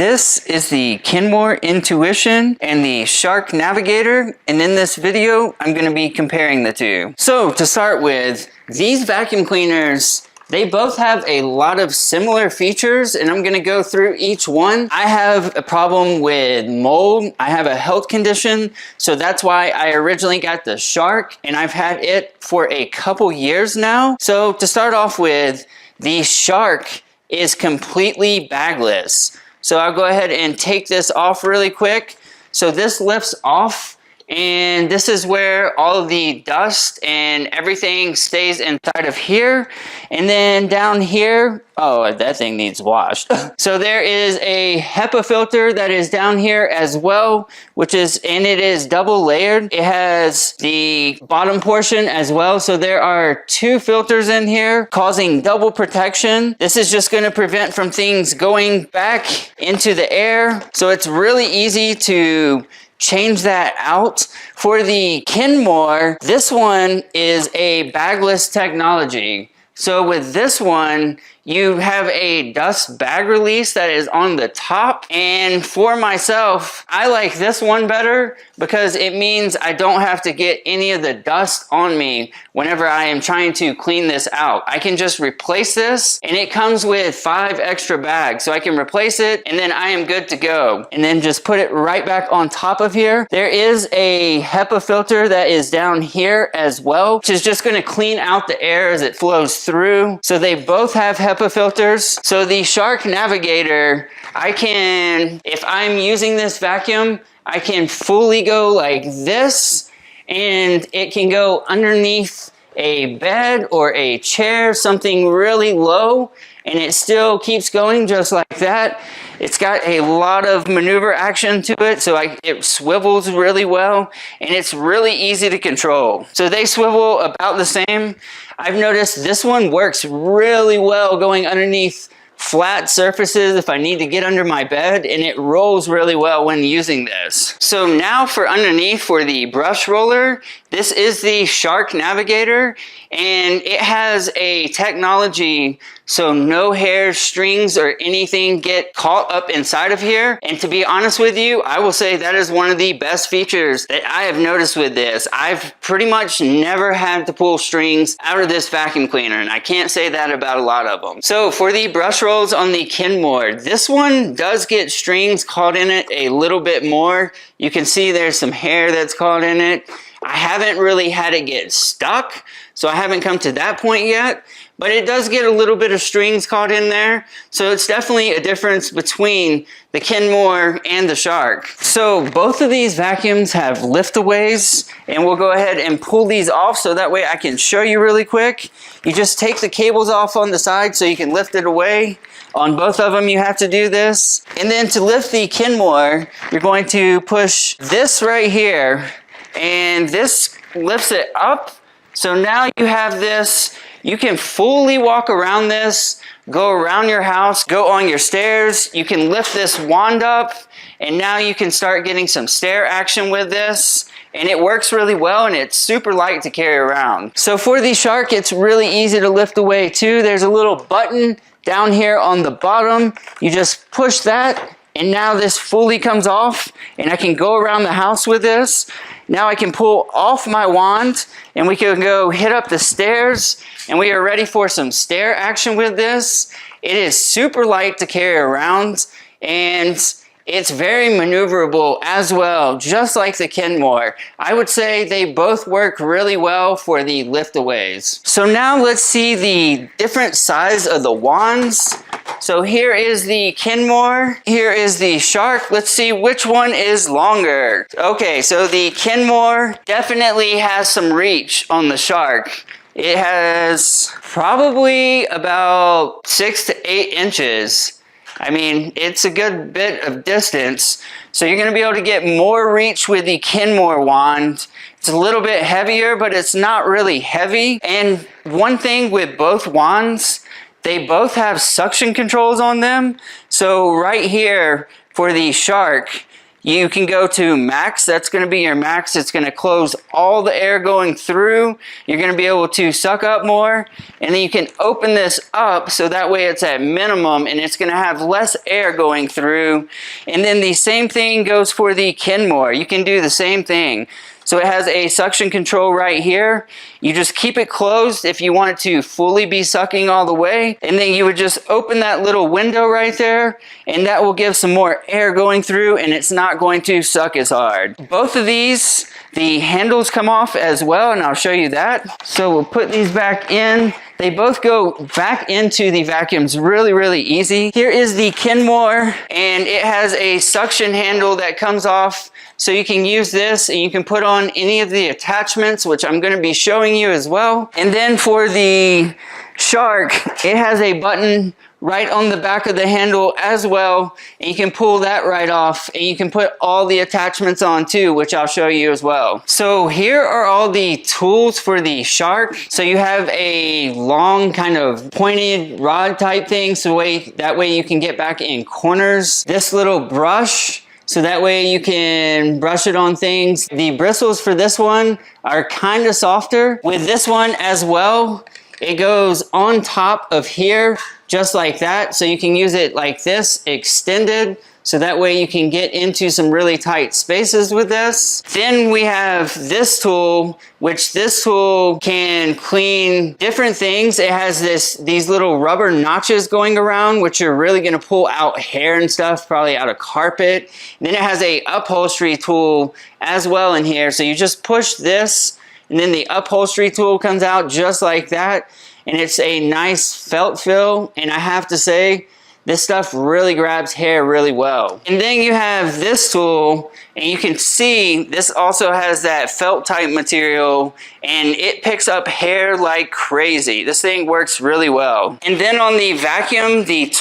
This is the Kenmore Intuition and the Shark Navigator, and in this video I'm going to be comparing the two. So to start with, these vacuum cleaners, they both have a lot of similar features, and I'm going to go through each one. I have a problem with mold. I have a health condition, so that's why I originally got the Shark, and I've had it for a couple years now. So to start off with, the Shark is completely bagless. So I'll go ahead and take this off really quick. So this lifts off, and this is where all of the dust and everything stays inside of here. And then down here, oh, that thing needs washed. So there is a HEPA filter that is down here as well, and it is double layered. It has the bottom portion as well. So there are two filters in here causing double protection. This is just going to prevent from things going back into the air. So it's really easy to change that out. For the Kenmore, this one is a bagless technology. So with this one, you have a dust bag release that is on the top. And for myself, I like this one better because it means I don't have to get any of the dust on me whenever I am trying to clean this out. I can just replace this, and it comes with 5 extra bags. So I can replace it, and then I am good to go. And then just put it right back on top of here. There is a HEPA filter that is down here as well, which is just going to clean out the air as it flows through. So they both have HEPA filters. So the Shark Navigator, if I'm using this vacuum, I can fully go like this, and it can go underneath a bed or a chair, something really low, and it still keeps going just like that. It's got a lot of maneuver action to it, so it swivels really well, and it's really easy to control. So they swivel about the same. I've noticed this one works really well going underneath flat surfaces if I need to get under my bed, and it rolls really well when using this. So now for underneath, for the brush roller, this is the Shark Navigator, and it has a technology so no hair, strings, or anything get caught up inside of here. And to be honest with you, I will say that is one of the best features that I have noticed with this. I've pretty much never had to pull strings out of this vacuum cleaner, and I can't say that about a lot of them. So for the brush rolls on the Kenmore, this one does get strings caught in it a little bit more. You can see there's some hair that's caught in it. I haven't really had it get stuck, so I haven't come to that point yet, but it does get a little bit of strings caught in there. So it's definitely a difference between the Kenmore and the Shark. So both of these vacuums have liftaways, and we'll go ahead and pull these off so that way I can show you really quick. You just take the cables off on the side so you can lift it away. On both of them, you have to do this. And then to lift the Kenmore, you're going to push this right here, and this lifts it up. So now you have this, you can fully walk around this, go around your house, go on your stairs. You can lift this wand up, and now you can start getting some stair action with this. And it works really well, and it's super light to carry around. So for the Shark, it's really easy to lift away too. There's a little button down here on the bottom. You just push that, and now this fully comes off, and I can go around the house with this. Now I can pull off my wand, and we can go hit up the stairs, and we are ready for some stair action with this. It is super light to carry around, and it's very maneuverable as well, just like the Kenmore. I would say they both work really well for the liftaways. So now let's see the different size of the wands. So here is the Kenmore, here is the Shark. Let's see which one is longer. Okay, so the Kenmore definitely has some reach on the Shark. It has probably about 6 to 8 inches. I mean, it's a good bit of distance. So you're going to be able to get more reach with the Kenmore wand. It's a little bit heavier, but it's not really heavy. And one thing with both wands, they both have suction controls on them. So right here for the Shark, You can go to max. That's going to be your max. It's going to close all the air going through. You're going to be able to suck up more. And then you can open this up so that way it's at minimum and it's going to have less air going through. And then the same thing goes for the Kenmore. You can do the same thing. So it has a suction control right here. You just keep it closed if you want it to fully be sucking all the way. And then you would just open that little window right there, and that will give some more air going through, and it's not going to suck as hard. Both of these, the handles come off as well, and I'll show you that. So we'll put these back in. They both go back into the vacuums really, really easy. Here is the Kenmore, and it has a suction handle that comes off. So you can use this and you can put on any of the attachments, which I'm going to be showing you as well. And then for the Shark, it has a button right on the back of the handle as well. And you can pull that right off and you can put all the attachments on too, which I'll show you as well. So here are all the tools for the Shark. So you have a long kind of pointed rod type thing. So that way you can get back in corners. This little brush, so that way you can brush it on things. The bristles for this one are kind of softer. With this one as well, it goes on top of here just like that. So you can use it like this, extended. So that way you can get into some really tight spaces with this. Then we have this tool, which this tool can clean different things. It has these little rubber notches going around, which are really gonna pull out hair and stuff, probably out of carpet. And then it has a upholstery tool as well in here. So you just push this, and then the upholstery tool comes out just like that. And it's a nice felt feel. And I have to say, this stuff really grabs hair really well. And then you have this tool, and you can see this also has that felt type material, and it picks up hair like crazy. This thing works really well. And then on the vacuum, the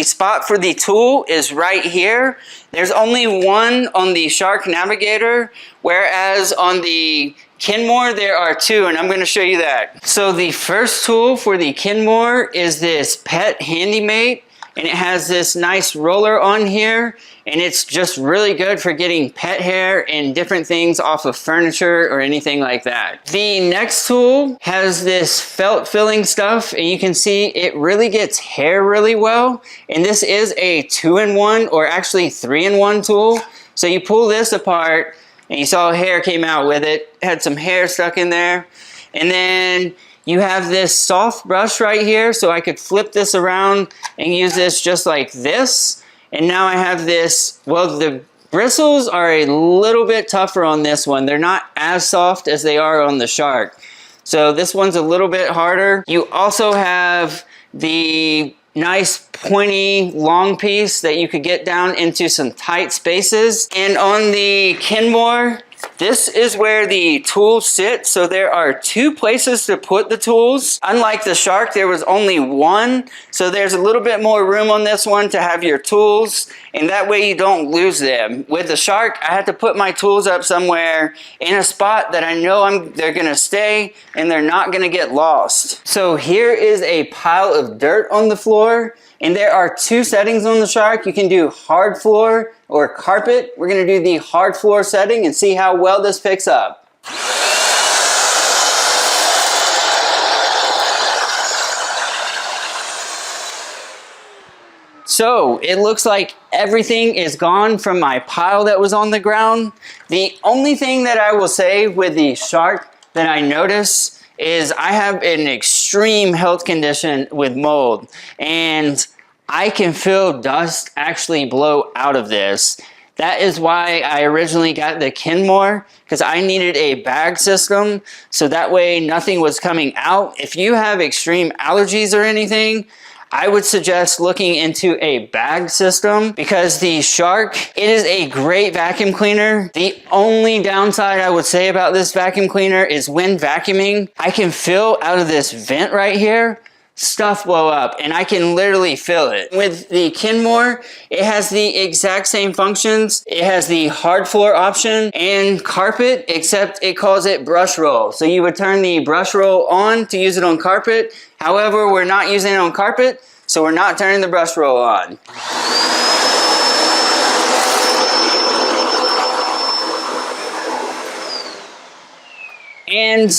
spot for the tool is right here. There's only one on the Shark Navigator, whereas on the Kenmore, there are two, and I'm going to show you that. So the first tool for the Kenmore is this Pet Handymate. And it has this nice roller on here, and it's just really good for getting pet hair and different things off of furniture or anything like that. The next tool has this felt filling stuff, and you can see it really gets hair really well. And this is a 2-in-1 or actually 3-in-1 tool. So you pull this apart, and you saw hair came out with it. It had some hair stuck in there. And then you have this soft brush right here, so I could flip this around and use this just like this. And now I have this, well, the bristles are a little bit tougher on this one. They're not as soft as they are on the Shark. So this one's a little bit harder. You also have the nice pointy long piece that you could get down into some tight spaces. And on the Kenmore, this is where the tools sit. So there are two places to put the tools. Unlike the Shark, there was only one. So there's a little bit more room on this one to have your tools, and that way you don't lose them. With the Shark, I had to put my tools up somewhere in a spot that I know they're gonna stay and they're not gonna get lost. So here is a pile of dirt on the floor, and there are two settings on the Shark. You can do hard floor or carpet. We're gonna do the hard floor setting and see how well this picks up. So it looks like everything is gone from my pile that was on the ground. The only thing that I will say with the Shark that I notice is I have an extreme health condition with mold, and I can feel dust actually blow out of this. That is why I originally got the Kenmore, because I needed a bag system, so that way nothing was coming out. If you have extreme allergies or anything, I would suggest looking into a bag system, because the Shark, it is a great vacuum cleaner. The only downside I would say about this vacuum cleaner is when vacuuming, I can feel out of this vent right here, stuff blow up, and I can literally feel it. With the Kenmore, it has the exact same functions. It has the hard floor option and carpet, except it calls it brush roll. So you would turn the brush roll on to use it on carpet. However, we're not using it on carpet, so we're not turning the brush roll on. And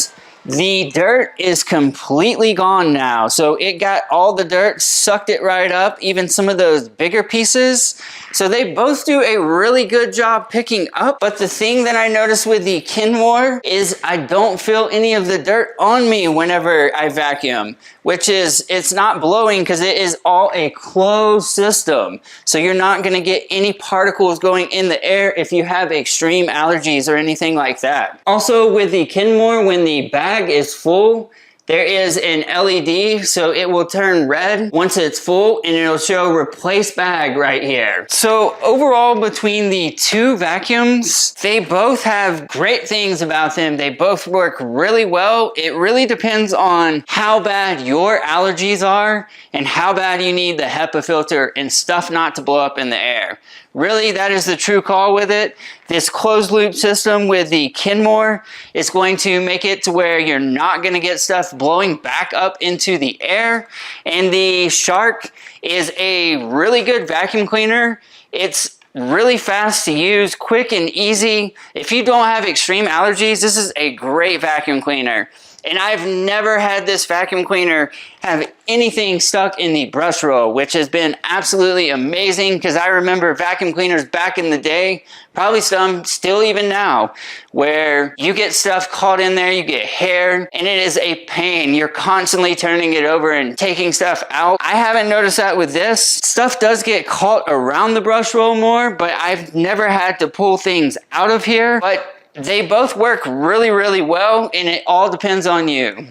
the dirt is completely gone now. So it got all the dirt, sucked it right up, even some of those bigger pieces. So they both do a really good job picking up. But the thing that I noticed with the Kenmore is I don't feel any of the dirt on me whenever I vacuum, which is, it's not blowing because it is all a closed system. So you're not gonna get any particles going in the air if you have extreme allergies or anything like that. Also with the Kenmore, when the bag is full, there is an LED, so it will turn red once it's full and it'll show replace bag right here. So overall, between the two vacuums, they both have great things about them. They both work really well. It really depends on how bad your allergies are and how bad you need the HEPA filter and stuff not to blow up in the air. Really, that is the true call with it. This closed loop system with the Kenmore is going to make it to where you're not going to get stuff blowing back up into the air. And the Shark is a really good vacuum cleaner. It's really fast to use, quick and easy. If you don't have extreme allergies, this is a great vacuum cleaner. And I've never had this vacuum cleaner have anything stuck in the brush roll, which has been absolutely amazing because I remember vacuum cleaners back in the day, probably some still even now, where you get stuff caught in there, you get hair, and it is a pain. You're constantly turning it over and taking stuff out. I haven't noticed that with this. Stuff does get caught around the brush roll more, but I've never had to pull things out of here. But they both work really, really well, and it all depends on you.